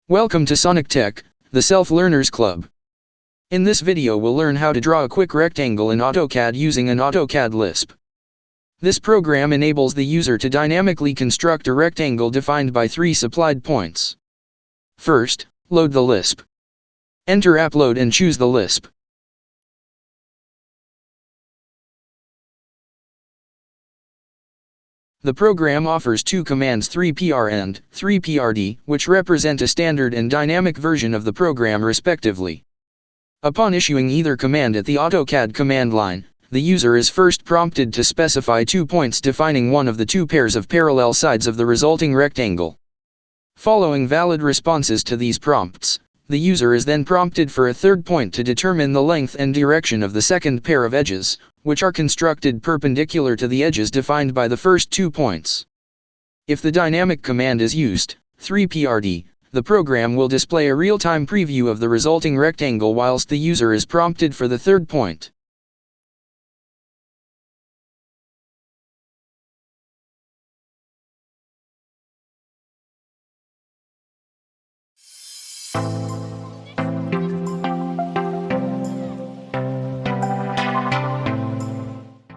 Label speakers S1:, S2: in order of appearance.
S1: Welcome to Sonic Tech, the Self-Learners Club. In this video we'll learn how to draw a quick rectangle in AutoCAD using an AutoCAD Lisp. This program enables the user to dynamically construct a rectangle defined by 3 supplied points. First, load the Lisp. Enter Upload and choose the Lisp. The program offers 2 commands 3pr and 3prd, which represent a standard and dynamic version of the program respectively. Upon issuing either command at the AutoCAD command line, the user is first prompted to specify 2 points defining one of the 2 pairs of parallel sides of the resulting rectangle. Following valid responses to these prompts, the user is then prompted for a 3rd point to determine the length and direction of the second pair of edges, which are constructed perpendicular to the edges defined by the first 2 points. If the dynamic command is used, 3prd, the program will display a real-time preview of the resulting rectangle whilst the user is prompted for the 3rd point.